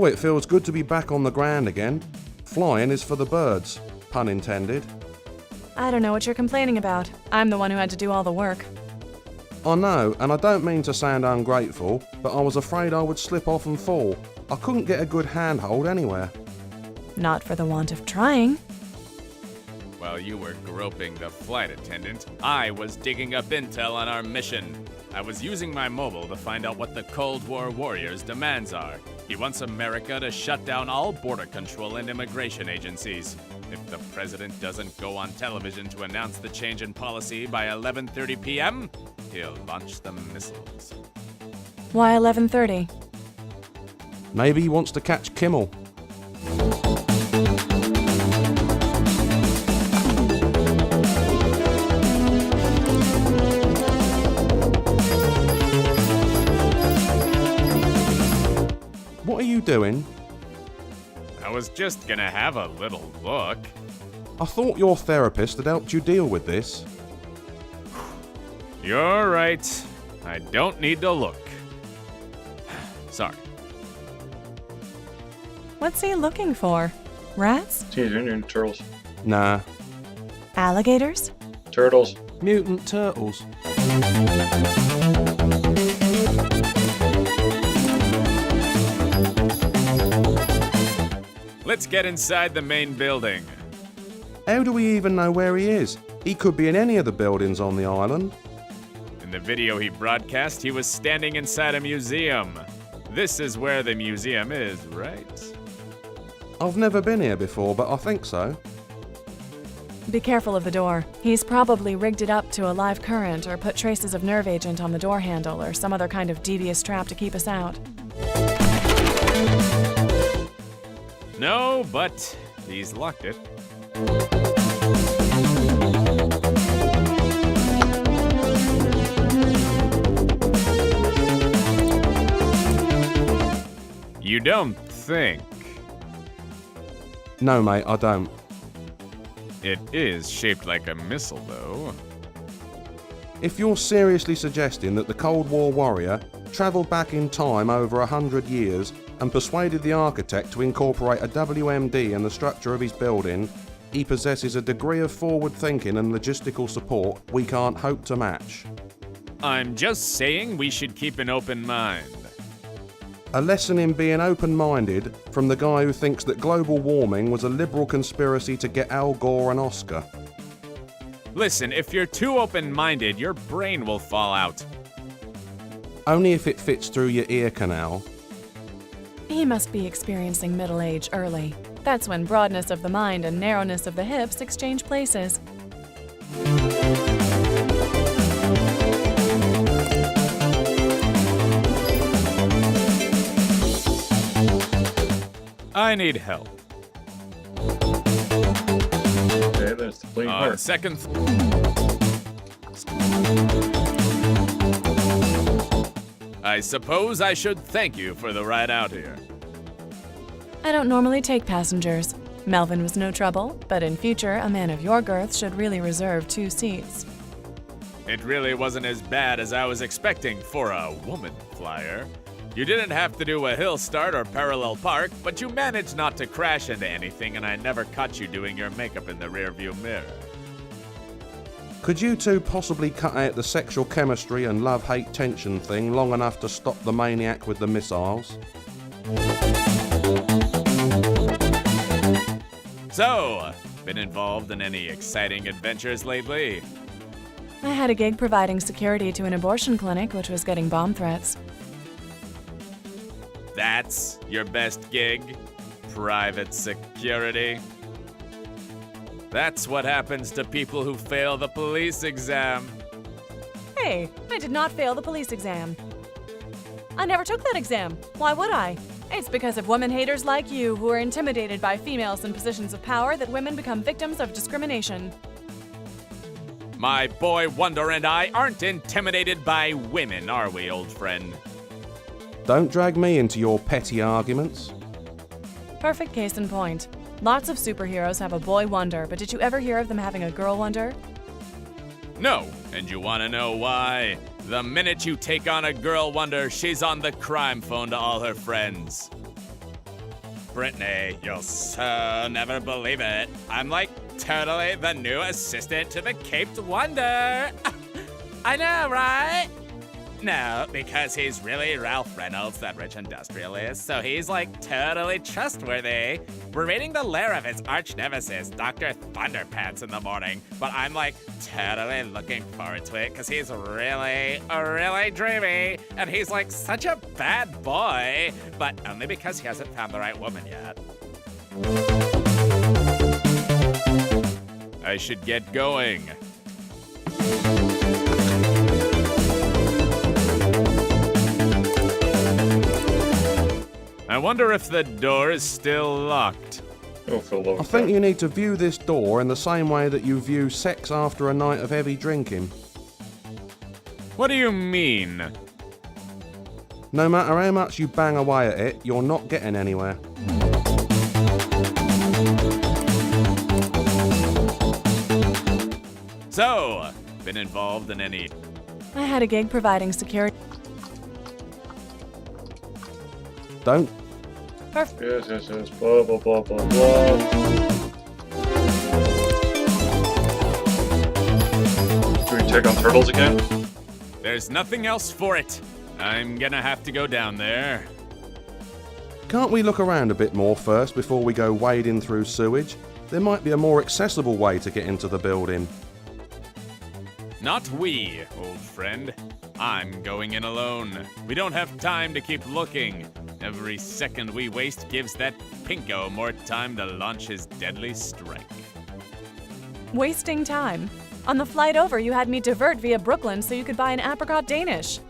Oh, it feels good to be back on the ground again. Flying is for the birds, pun intended. I don't know what you're complaining about. I'm the one who had to do all the work. I know, and I don't mean to sound ungrateful, but I was afraid I would slip off and fall. I couldn't get a good handhold anywhere. Not for the want of trying. While you were groping the flight attendant, I was digging up intel on our mission. I was using my mobile to find out what the Cold War warrior's demands are. He wants America to shut down all border control and immigration agencies. If the president doesn't go on television to announce the change in policy by 11:30 p.m., he'll launch the missiles. Why 11:30? Maybe he wants to catch Kimmel. What are you doing? I was just gonna have a little look. I thought your therapist had helped you deal with this. You're right. I don't need to look. Sorry. What's he looking for? Rats? Teenage Mutant Ninja Turtles. Nah. Alligators? Turtles. Mutant turtles. Let's get inside the main building. How do we even know where he is? He could be in any of the buildings on the island. In the video he broadcast, he was standing inside a museum. This is where the museum is, right? I've never been here before, but I think so. Be careful of the door. He's probably rigged it up to a live current or put traces of nerve agent on the door handle or some other kind of devious trap to keep us out. No, but he's locked it. You don't think? No, mate, I don't. It is shaped like a missile, though. If you're seriously suggesting that the Cold War warrior travelled back in time over 100 years and persuaded the architect to incorporate a WMD in the structure of his building, he possesses a degree of forward thinking and logistical support we can't hope to match. I'm just saying we should keep an open mind. A lesson in being open-minded from the guy who thinks that global warming was a liberal conspiracy to get Al Gore an Oscar. Listen, if you're too open-minded, your brain will fall out. Only if it fits through your ear canal. He must be experiencing middle age early. That's when broadness of the mind and narrowness of the hips exchange places. I need help. Okay, that's the bleeding heart. Second. I suppose I should thank you for the ride out here. I don't normally take passengers. Melvin was no trouble, but in future, a man of your girth should really reserve 2 seats. It really wasn't as bad as I was expecting for a woman flyer. You didn't have to do a hill start or parallel park, but you managed not to crash into anything, and I never caught you doing your makeup in the rearview mirror. Could you two possibly cut out the sexual chemistry and love-hate tension thing long enough to stop the maniac with the missiles? So, been involved in any exciting adventures lately? I had a gig providing security to an abortion clinic which was getting bomb threats. That's your best gig? Private security? That's what happens to people who fail the police exam. Hey, I did not fail the police exam. I never took that exam. Why would I? It's because of women haters like you who are intimidated by females in positions of power that women become victims of discrimination. My boy Wonder and I aren't intimidated by women, are we, old friend? Don't drag me into your petty arguments. Perfect case in point. Lots of superheroes have a boy wonder, but did you ever hear of them having a girl wonder? No, and you want to know why? The minute you take on a girl wonder, she's on the crime phone to all her friends. Brittany, you'll so never believe it. I'm like totally the new assistant to the Caped Wonder. I know, right? No, because he's really Ralph Reynolds, that rich industrialist, so he's like totally trustworthy. We're raiding the lair of his arch nemesis, Dr. Thunderpants, in the morning, but I'm like totally looking forward to it because he's really, really dreamy, and he's like such a bad boy, but only because he hasn't found the right woman yet. I should get going. I wonder if the door is still locked. I think you need to view this door in the same way that you view sex after a night of heavy drinking. What do you mean? No matter how much you bang away at it, you're not getting anywhere. So, been involved in any... I had a gig providing security. Don't. Yes, blah, blah, blah, blah, blah. Do we take on turtles again? There's nothing else for it. I'm gonna have to go down there. Can't we look around a bit more first before we go wading through sewage? There might be a more accessible way to get into the building. Not we, old friend. I'm going in alone. We don't have time to keep looking. Every second we waste gives that pinko more time to launch his deadly strike. Wasting time. On the flight over, you had me divert via Brooklyn so you could buy an apricot Danish.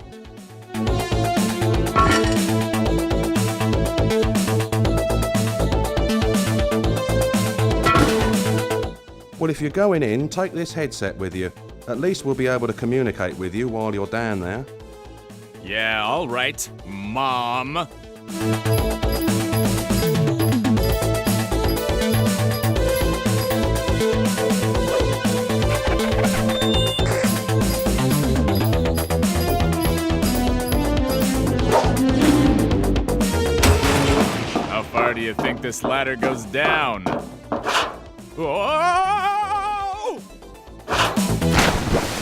Well, if you're going in, take this headset with you. At least we'll be able to communicate with you while you're down there. Yeah, all right, Mom. How far do you think this ladder goes down? Whoa!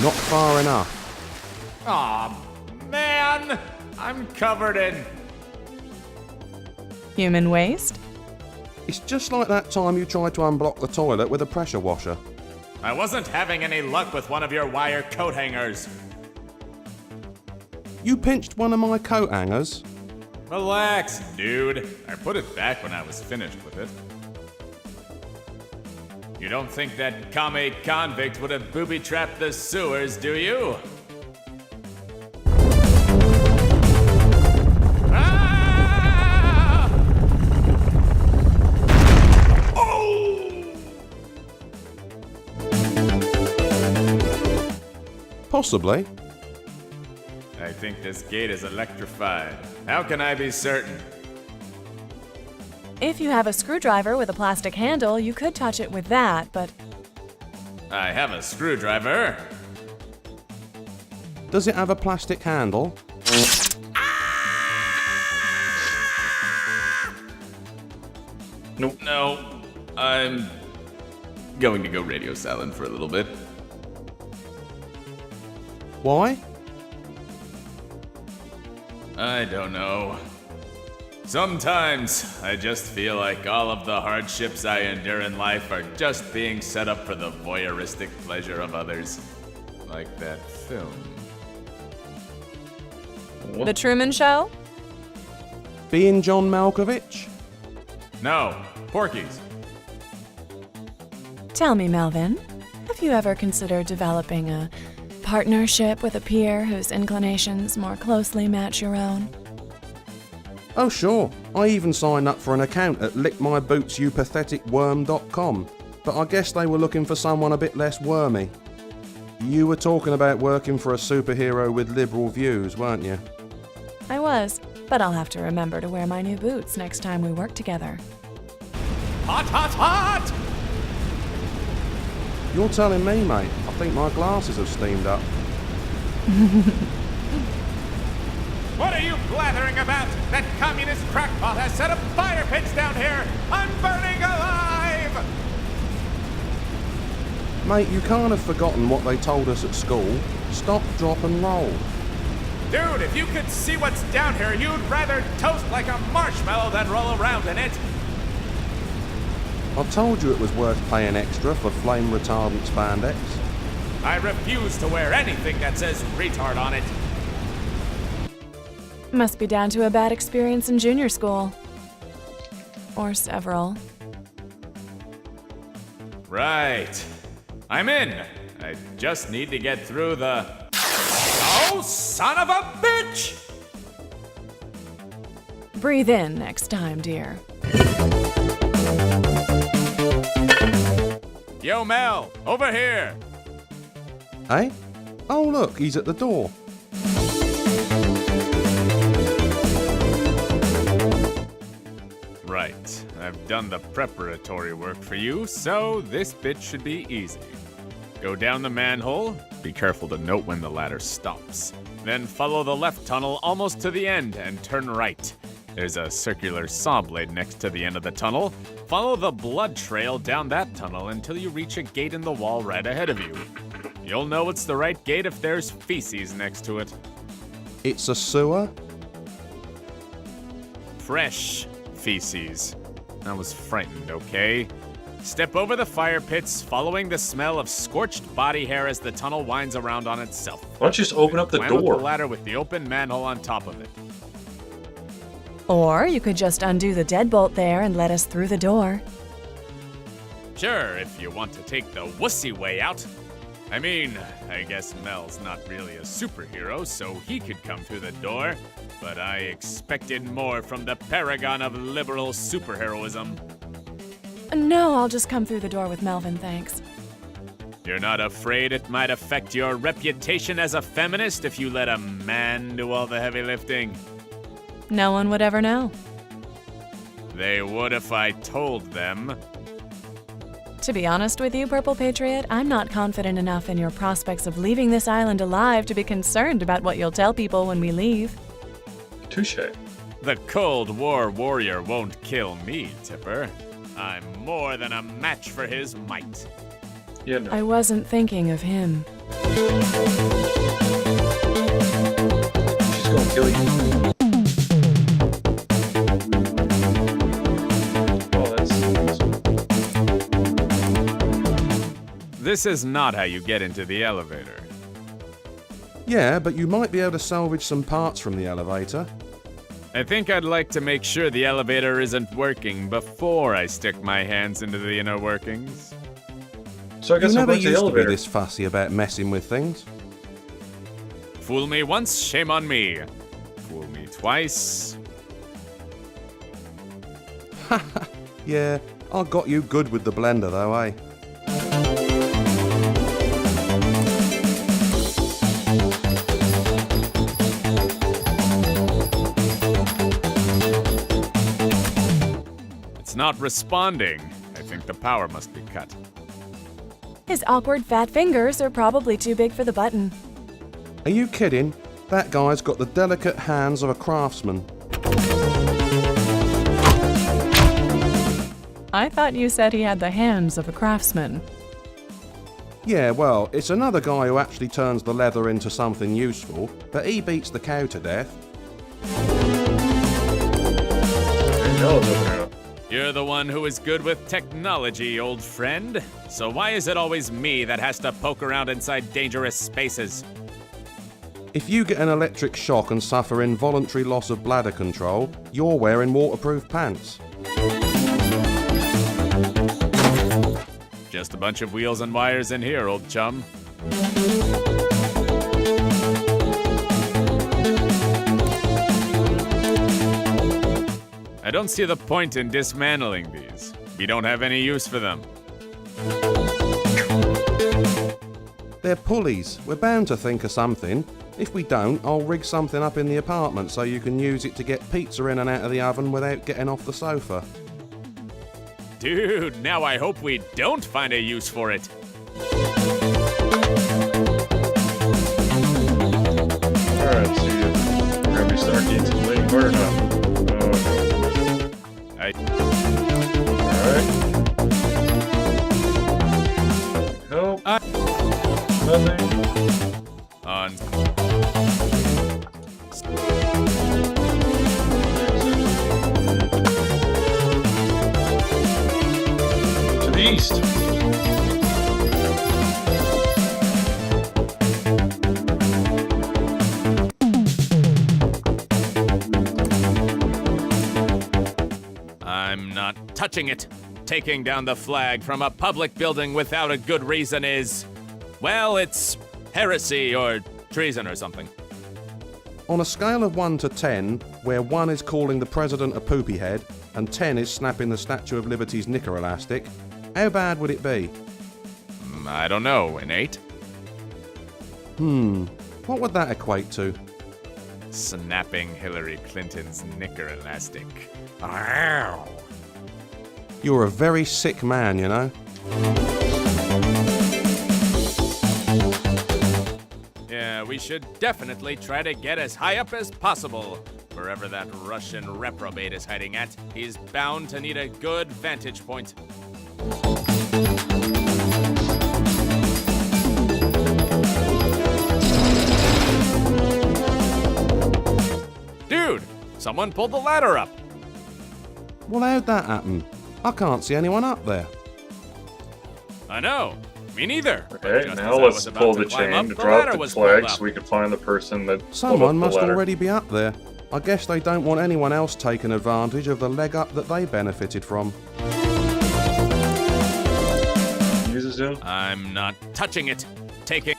Not far enough. Aw, man! I'm covered in... Human waste? It's just like that time you tried to unblock the toilet with a pressure washer. I wasn't having any luck with one of your wire coat hangers. You pinched one of my coat hangers? Relax, dude. I put it back when I was finished with it. You don't think that commie convict would have booby-trapped the sewers, do you? Ah! Oh! Possibly. I think this gate is electrified. How can I be certain? If you have a screwdriver with a plastic handle, you could touch it with that, but I have a screwdriver. Does it have a plastic handle? Nope. No, I'm going to go radio silent for a little bit. Why? I don't know. Sometimes I just feel like all of the hardships I endure in life are just being set up for the voyeuristic pleasure of others. Like that film. The Truman Show? Being John Malkovich? No, Porky's. Tell me, Melvin, have you ever considered developing a partnership with a peer whose inclinations more closely match your own? Oh sure, I even signed up for an account at lickmybootsyouppatheticworm.com, but I guess they were looking for someone a bit less wormy. You were talking about working for a superhero with liberal views, weren't you? I was, but I'll have to remember to wear my new boots next time we work together. Hot, hot, hot! You're telling me, mate. I think my glasses have steamed up. What are you blathering about? That communist crackpot has set up fire pits down here! I'm burning alive! Mate, you can't have forgotten what they told us at school. Stop, drop and roll. Dude, if you could see what's down here, you'd rather toast like a marshmallow than roll around in it. I've told you it was worth paying extra for flame retardant spandex. I refuse to wear anything that says retard on it. Must be down to a bad experience in junior school. Or several. Right. I'm in. I just need to get through the... Oh, son of a bitch! Breathe in next time, dear. Yo, Mel, over here. Eh? Oh look, he's at the door. Right. I've done the preparatory work for you, so this bit should be easy. Go down the manhole. Be careful to note when the ladder stops. Then follow the left tunnel almost to the end and turn right. There's a circular saw blade next to the end of the tunnel. Follow the blood trail down that tunnel until you reach a gate in the wall right ahead of you. You'll know it's the right gate if there's feces next to it. It's a sewer? Fresh feces. I was frightened, okay? Step over the fire pits, following the smell of scorched body hair as the tunnel winds around on itself. Why don't you just open up the Climb up door? the ladder with the open manhole on top of it. Or you could just undo the deadbolt there and let us through the door. Sure, if you want to take the wussy way out. I mean, I guess Mel's not really a superhero, so he could come through the door. But I expected more from the paragon of liberal superheroism. No, I'll just come through the door with Melvin, thanks. You're not afraid it might affect your reputation as a feminist if you let a man do all the heavy lifting? No one would ever know. They would if I told them. To be honest with you, Purple Patriot, I'm not confident enough in your prospects of leaving this island alive to be concerned about what you'll tell people when we leave. Touche. The Cold War warrior won't kill me, Tipper. I'm more than a match for his might. Yeah, no. I wasn't thinking of him. She's gonna kill you. Oh, that's This is not how you get into the elevator. Yeah, but you might be able to salvage some parts from the elevator. I think I'd like to make sure the elevator isn't working before I stick my hands into the inner workings. So I guess You I'll never go to the used to be elevator. this fussy about messing with things. Fool me once, shame on me. Fool me twice. Yeah, I got you good with the blender though, eh? It's not responding. I think the power must be cut. His awkward fat fingers are probably too big for the button. Are you kidding? That guy's got the delicate hands of a craftsman. I thought you said he had the hands of a craftsman. Yeah, well, it's another guy who actually turns the leather into something useful, but he beats the cow to death. Hell, it's opening up. You're the one who is good with technology, old friend. So why is it always me that has to poke around inside dangerous spaces? If you get an electric shock and suffer involuntary loss of bladder control, you're wearing waterproof pants. Just a bunch of wheels and wires in here, old chum. I don't see the point in dismantling these. We don't have any use for them. They're pulleys. We're bound to think of something. If we don't, I'll rig something up in the apartment so you can use it to get pizza in and out of the oven without getting off the sofa. Dude, now I hope we don't find a use for it. Alright, see you. We're gonna be Start getting way harder now. Alright. Help. Nothing. On. To the east. I'm not touching it. Taking down the flag from a public building without a good reason is, well, it's heresy or treason or something. On a scale of 1 to 10, where 1 is calling the president a poopy head and 10 is snapping the Statue of Liberty's knicker elastic, how bad would it be? I don't know, an 8? What would that equate to? Snapping Hillary Clinton's knicker elastic. Ow. You're a very sick man, you know. Yeah, we should definitely try to get as high up as possible. Wherever that Russian reprobate is hiding at, he's bound to need a good vantage point. Dude, someone pulled the ladder up. Well, how'd that happen? I can't see anyone up there. I know. Me neither. But Okay, just now as I let's was about pull to the climb chain up, to the drop ladder the was pulled flag up. so we can find the person that pulled up Someone the must ladder. already be up there. I guess they don't want anyone else taking advantage of the leg up that they benefited from. Use it soon? I'm not touching it. Taking.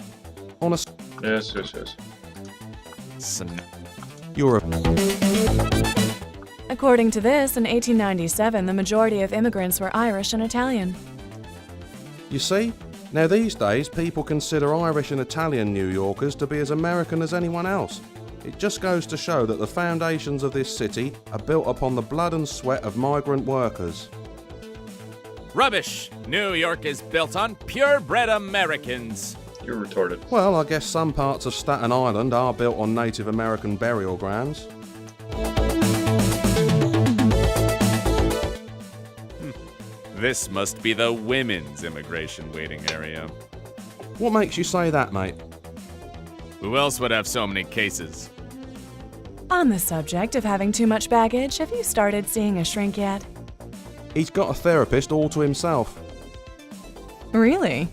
On a Yes. you're a According to this, in 1897, the majority of immigrants were Irish and Italian. You see? Now these days, people consider Irish and Italian New Yorkers to be as American as anyone else. It just goes to show that the foundations of this city are built upon the blood and sweat of migrant workers. Rubbish! New York is built on purebred Americans. You're retarded. Well, I guess some parts of Staten Island are built on Native American burial grounds. This must be the women's immigration waiting area. What makes you say that, mate? Who else would have so many cases? On the subject of having too much baggage, have you started seeing a shrink yet? He's got a therapist all to himself. Really?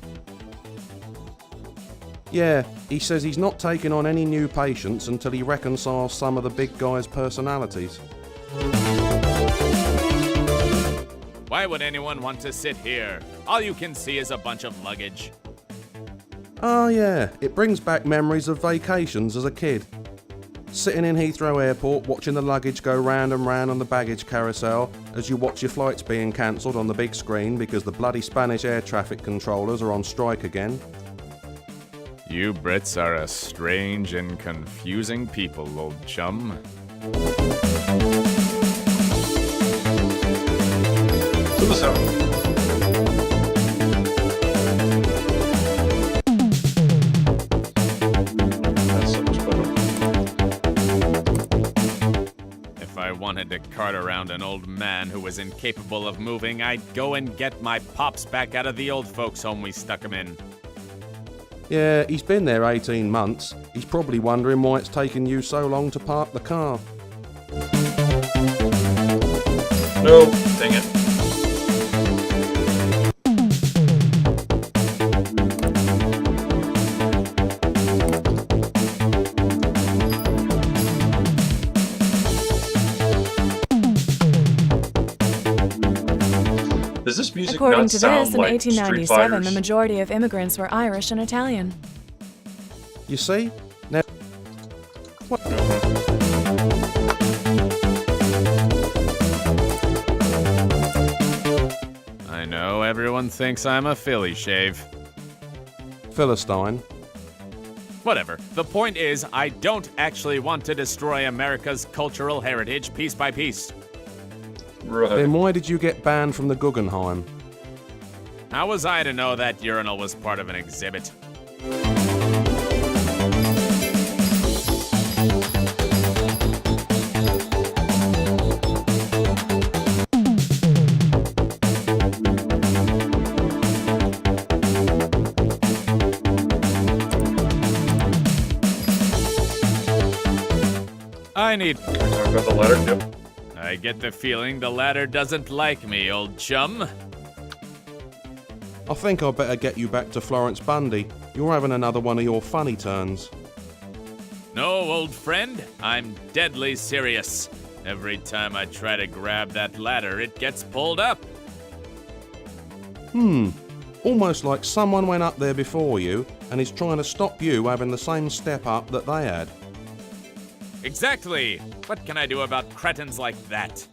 Yeah, he says he's not taking on any new patients until he reconciles some of the big guy's personalities. Why would anyone want to sit here? All you can see is a bunch of luggage. Oh yeah, it brings back memories of vacations as a kid. Sitting in Heathrow Airport watching the luggage go round and round on the baggage carousel as you watch your flights being cancelled on the big screen because the bloody Spanish air traffic controllers are on strike again. You Brits are a strange and confusing people, old chum. To the south. That's so much better. If I wanted to cart around an old man who was incapable of moving, I'd go and get my pops back out of the old folks' home we stuck him in. Yeah, he's been there 18 months. He's probably wondering why it's taken you so long to park the car. No, dang it. Does this music According not to sound this, in like Street 1897, Fighters? the majority of immigrants were Irish and Italian. You see? Now, I know everyone thinks I'm a Philly shave. Philistine. Whatever. The point is, I don't actually want to destroy America's cultural heritage piece by piece. Right. Then why did you get banned from the Guggenheim? How was I to know that urinal was part of an exhibit? need. We're talking about the ladder. Yep. I get the feeling the ladder doesn't like me, old chum. I think I'd better get you back to Florence Bundy. You're having another one of your funny turns. No, old friend, I'm deadly serious. Every time I try to grab that ladder, it gets pulled up. Almost like someone went up there before you and is trying to stop you having the same step up that they had. Exactly. What can I do about cretins like that?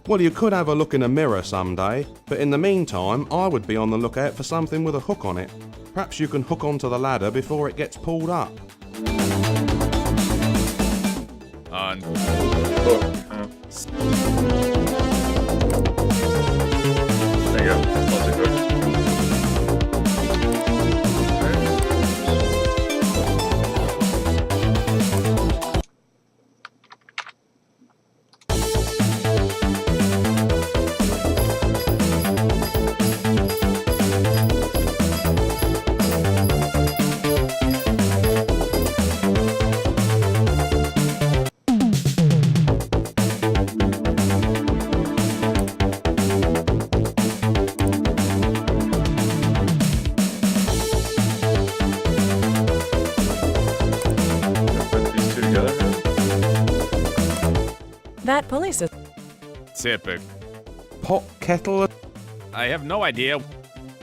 Well, you could have a look in a mirror someday, but in the meantime, I would be on the lookout for something with a hook on it. Perhaps you can hook onto the ladder before it gets pulled up. On. Look. There you go. Lots of good. That pulley system. Typical. Pot, kettle. I have no idea.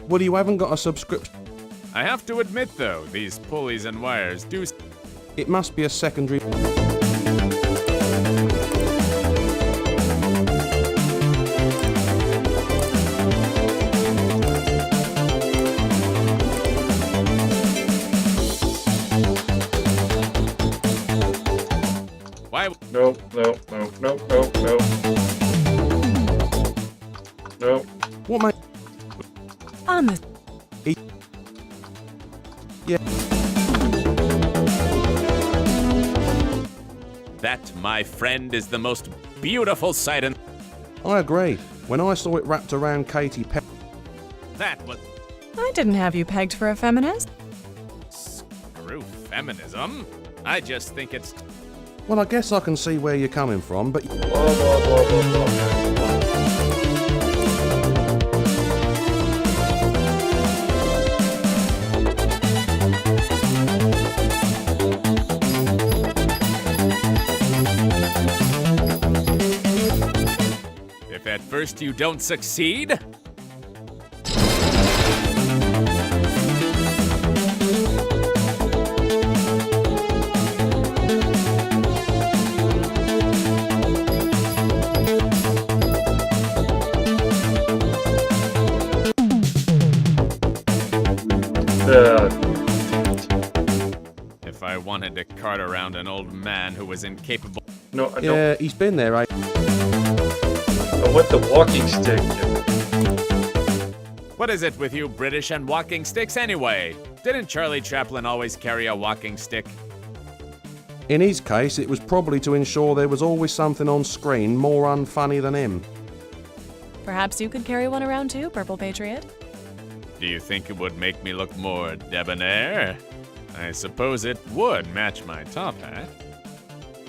Well, you haven't got a subscription. I have to admit, though, these pulleys and wires do. It must be a secondary. Why? Nope. Nope. What, mate? On the. Yeah. That, my friend, is the most beautiful sight in. I agree. When I saw it wrapped around Katy Perry. That was. I didn't have you pegged for a feminist. Screw feminism. I just think it's. Well, I guess I can see where you're coming from, but Blah, blah, blah, blah, blah. If at first you don't succeed. If I wanted to cart around an old man who was incapable. No, I don't. yeah, he's been there, eh? I want the walking stick. What is it with you British and walking sticks anyway? Didn't Charlie Chaplin always carry a walking stick? In his case, it was probably to ensure there was always something on screen more unfunny than him. Perhaps you could carry one around too, Purple Patriot. Do you think it would make me look more debonair? I suppose it would match my top hat.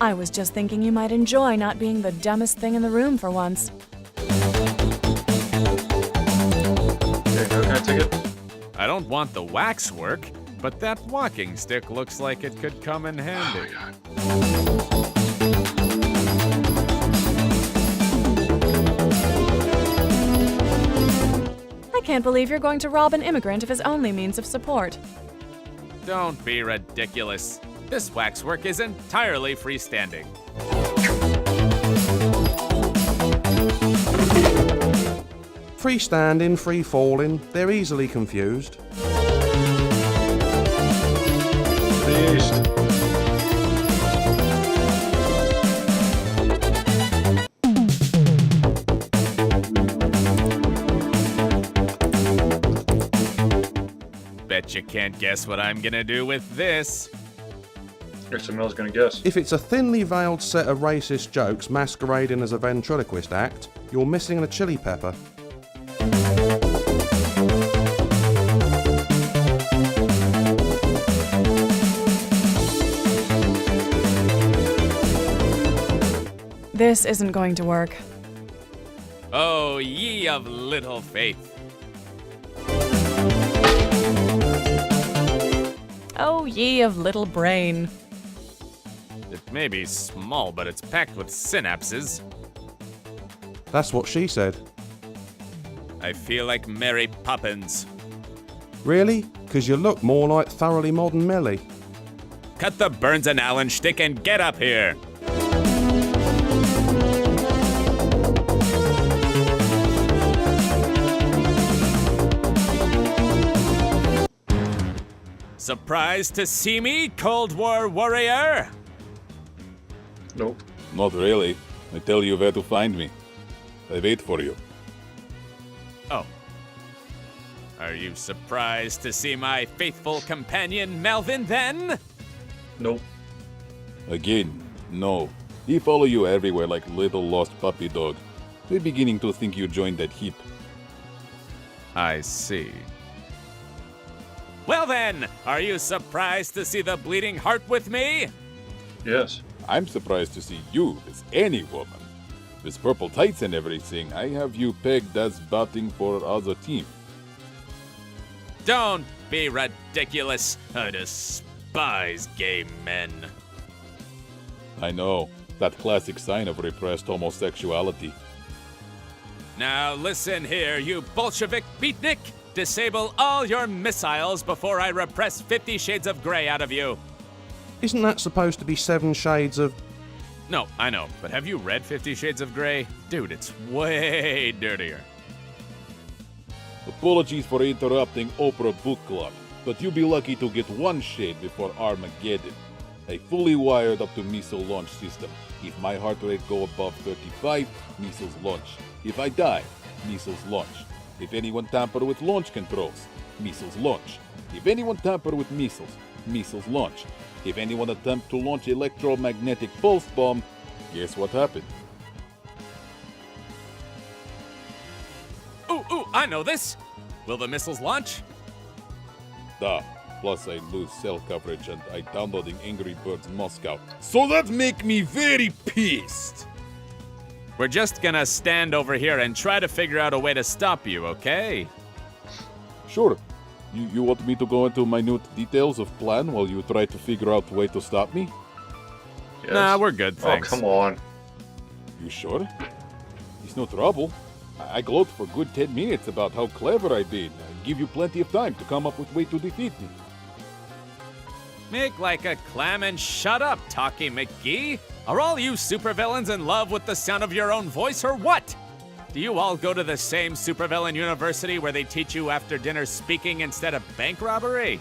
I was just thinking you might enjoy not being the dumbest thing in the room for once. Okay, can I take it? I don't want the waxwork, but that walking stick looks like it could come in handy. I can't believe you're going to rob an immigrant of his only means of support. Don't be ridiculous. This waxwork is entirely freestanding. Freestanding, free falling, they're easily confused. Beast. Bet you can't guess what I'm gonna do with this. Guess Mel's gonna guess. If it's a thinly veiled set of racist jokes masquerading as a ventriloquist act, you're missing a chili pepper. This isn't going to work. Oh, ye of little faith. Oh, ye of little brain. It may be small, but it's packed with synapses. That's what she said. I feel like Mary Poppins. Really? 'Cause you look more like thoroughly modern Millie. Cut the Burns and Allen shtick and get up here! Surprised to see me, Cold War warrior? Nope. Not really. I tell you where to find me. I wait for you. Oh. Are you surprised to see my faithful companion Melvin then? Nope. Again, no. He follow you everywhere like little lost puppy dog. We're beginning to think you joined that heap. I see. Well then, are you surprised to see the bleeding heart with me? Yes. I'm surprised to see you as any woman. With purple tights and everything, I have you pegged as batting for other team. Don't be ridiculous. I despise gay men. I know, that classic sign of repressed homosexuality. Now listen here, you Bolshevik beatnik. Disable all your missiles before I repress 50 Shades of Grey out of you. Isn't that supposed to be 7 shades of... No, I know, but have you read 50 Shades of Grey? Dude, it's way dirtier. Apologies for interrupting Oprah Book Club, but you'll be lucky to get one shade before Armageddon. I fully wired up to missile launch system. If my heart rate go above 35, missiles launch. If I die, missiles launch. If anyone tamper with launch controls, missiles launch. If anyone tamper with missiles, missiles launch. If anyone attempt to launch electromagnetic pulse bomb, guess what happened? Ooh, I know this! Will the missiles launch? Duh. Plus I lose cell coverage and I downloading Angry Birds Moscow. So that make me very pissed! We're just gonna stand over here and try to figure out a way to stop you, okay? Sure. You want me to go into minute details of plan while you try to figure out a way to stop me? Yes. Nah, we're good, thanks. Oh, come on. You sure? It's no trouble. I gloat for good 10 minutes about how clever I've been. I give you plenty of time to come up with a way to defeat me. Make like a clam and shut up, Talkie McGee. Are all you supervillains in love with the sound of your own voice or what? Do you all go to the same supervillain university where they teach you after dinner speaking instead of bank robbery?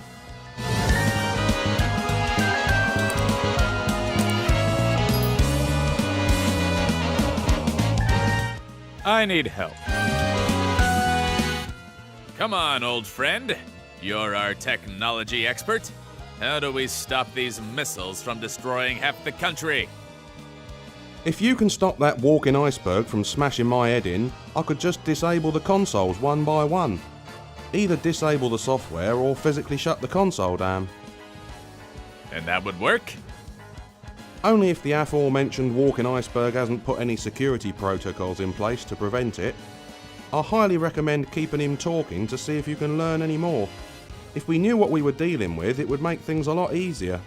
I need help. Come on, old friend. You're our technology expert. How do we stop these missiles from destroying half the country? If you can stop that walking iceberg from smashing my head in, I could just disable the consoles one by one. Either disable the software or physically shut the console down. And that would work? Only if the aforementioned walking iceberg hasn't put any security protocols in place to prevent it. I highly recommend keeping him talking to see if you can learn any more. If we knew what we were dealing with, it would make things a lot easier.